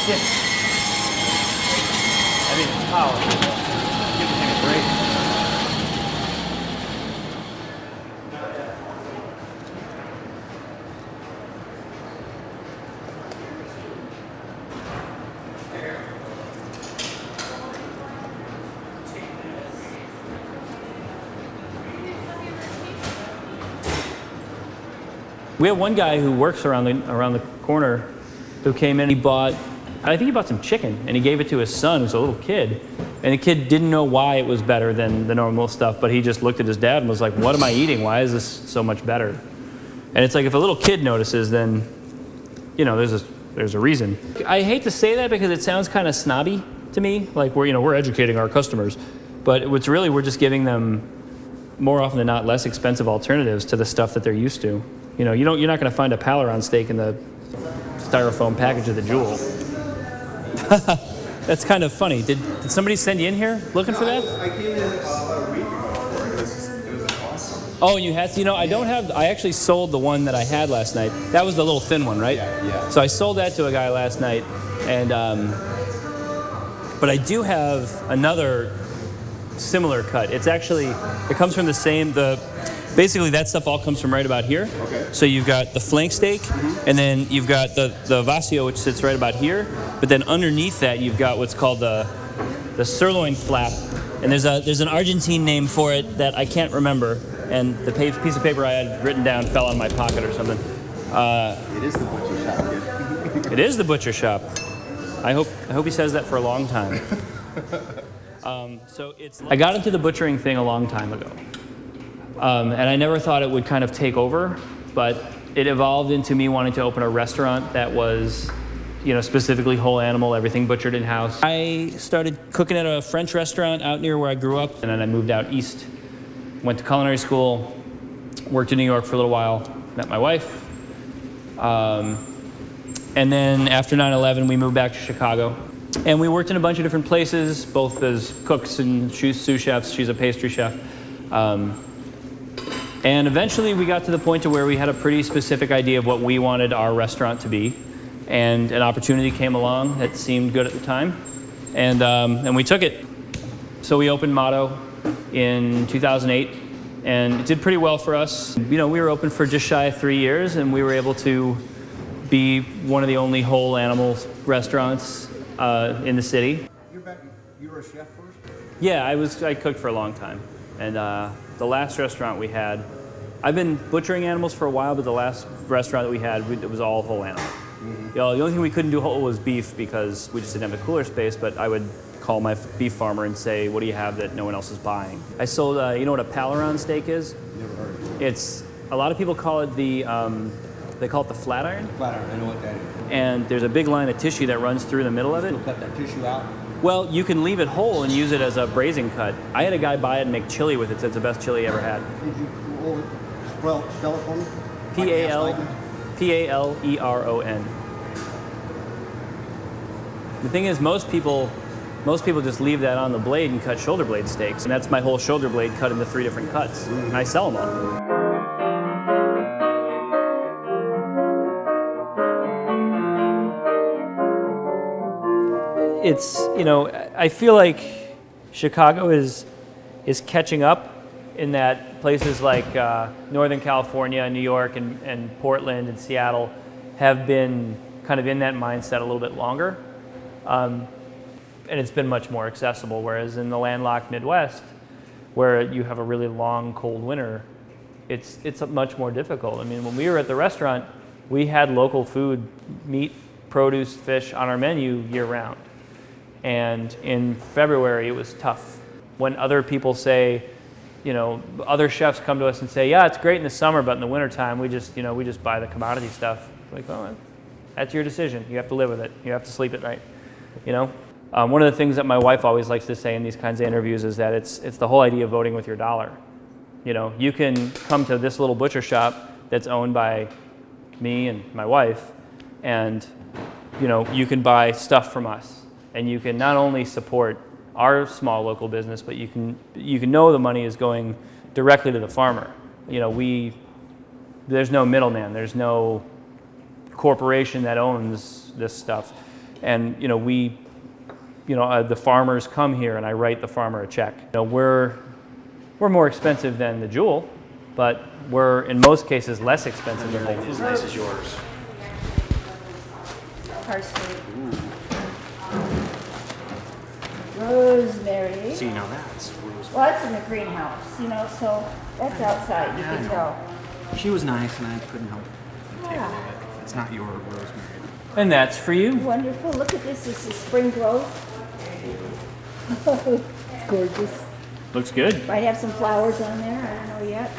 shit. I mean, it's polished. Give the thing a break. We have one guy who works around the corner who came in. I think he bought some chicken, and he gave it to his son, who's a little kid. And the kid didn't know why it was better than the normal stuff, but he just looked at his dad and was like, "What am I eating? Why is this so much better?" And it's like, if a little kid notices, then, you know, there's a reason. I hate to say that because it sounds kind of snobby to me, like we're educating our customers, but it's really, we're just giving them, more often than not, less expensive alternatives to the stuff that they're used to. You know, you're not going to find a Palaron steak in the styrofoam package of the Jewel. That's kind of funny. Did somebody send you in here looking for that? I came in a week ago for it. It was awesome. Oh, you had to, I actually sold the one that I had last night. That was the little thin one, right? Yeah. So I sold that to a guy last night, and but I do have another similar cut. It comes from basically that stuff all comes from right about here. Okay. So you've got the flank steak, and then you've got the vacío, which sits right about here. But then underneath that, you've got what's called the sirloin flap. And there's an Argentine name for it that I can't remember. And the piece of paper I had written down fell out of my pocket or something. It is the butcher shop. It is the butcher shop. I hope he says that for a long time. I got into the butchering thing a long time ago. And I never thought it would kind of take over, but it evolved into me wanting to open a restaurant that was, specifically whole animal, everything butchered in-house. I started cooking at a French restaurant out near where I grew up, and then I moved out east, went to culinary school, worked in New York for a little while, met my wife. And then after 9/11, we moved back to Chicago. And we worked in a bunch of different places, both as cooks and sous chefs. She's a pastry chef. And eventually we got to the point to where we had a pretty specific idea of what we wanted our restaurant to be. And an opportunity came along that seemed good at the time. And we took it. So we opened Motto in 2008, and it did pretty well for us. We were open for just shy of 3 years, and we were able to be one of the only whole animal restaurants in the city. You were a chef first? Yeah, I cooked for a long time. And the last restaurant we had, I've been butchering animals for a while, but the last restaurant that we had, it was all whole animal. Mm-hmm. The only thing we couldn't do whole was beef because we just didn't have the cooler space, but I would call my beef farmer and say, "What do you have that no one else is buying?" I sold, you know what a Palaron steak is? Never heard of it. A lot of people call it they call it the flat iron. Flat iron, I know what that is. And there's a big line of tissue that runs through the middle of it. You'll cut that tissue out? Well, you can leave it whole and use it as a braising cut. I had a guy buy it and make chili with it. It's the best chili he ever had. Did you spell it for me? Paleron. The thing is, most people just leave that on the blade and cut shoulder blade steaks. And that's my whole shoulder blade cut into 3 different cuts. And I sell them all. I feel like Chicago is catching up in that places like Northern California, New York, and Portland and Seattle have been kind of in that mindset a little bit longer. And it's been much more accessible, whereas in the landlocked Midwest, where you have a really long, cold winter, it's much more difficult. I mean, when we were at the restaurant, we had local food, meat, produce, fish on our menu year-round. And in February, it was tough. When other people say, other chefs come to us and say, "Yeah, it's great in the summer, but in the wintertime, we just buy the commodity stuff." Like, oh, that's your decision. You have to live with it. You have to sleep at night. One of the things that my wife always likes to say in these kinds of interviews is that it's the whole idea of voting with your dollar. You can come to this little butcher shop that's owned by me and my wife, and you can buy stuff from us. And you can not only support our small local business, but you can know the money is going directly to the farmer. There's no middleman. There's no corporation that owns this stuff. And the farmers come here, and I write the farmer a check. We're more expensive than the Jewel, but we're in most cases less expensive than Whole Foods. As nice as yours. Parsley. Rosemary. See, now that's rosemary. Well, that's in the greenhouse, so that's outside, you can tell. She was nice, and I couldn't help but take a Yeah. little bit. It's not your rosemary. And that's for you. Wonderful. Look at this. This is spring growth. Gorgeous. Looks good. Might have some flowers on there. I don't know yet.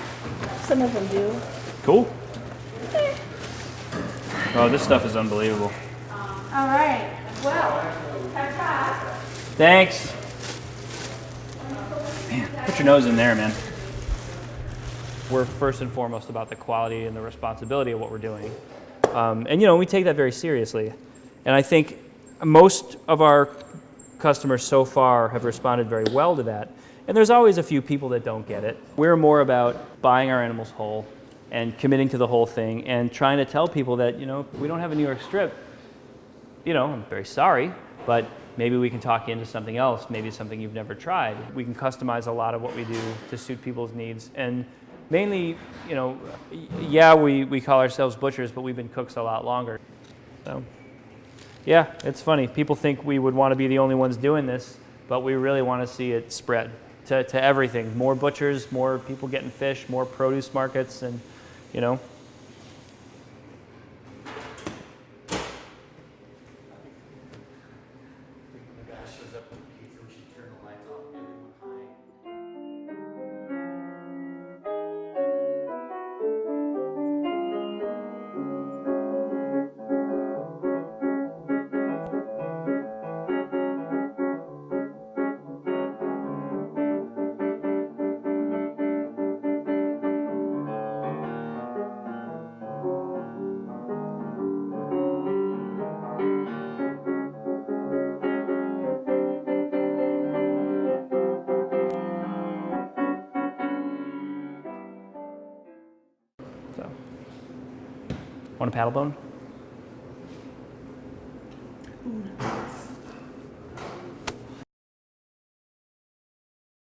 Some of them do. Cool. Oh, this stuff is unbelievable. All right. Well, ta-ta. Thanks. Man, put your nose in there, man. We're first and foremost about the quality and the responsibility of what we're doing. And we take that very seriously. And I think most of our customers so far have responded very well to that. And there's always a few people that don't get it. We're more about buying our animals whole and committing to the whole thing and trying to tell people that, if we don't have a New York strip, I'm very sorry, but maybe we can talk you into something else, maybe something you've never tried. We can customize a lot of what we do to suit people's needs. And mainly, we call ourselves butchers, but we've been cooks a lot longer. So, yeah, it's funny. People think we would want to be the only ones doing this, but we really want to see it spread to everything. More butchers, more people getting fish, more produce markets, and, So, want a paddle bone?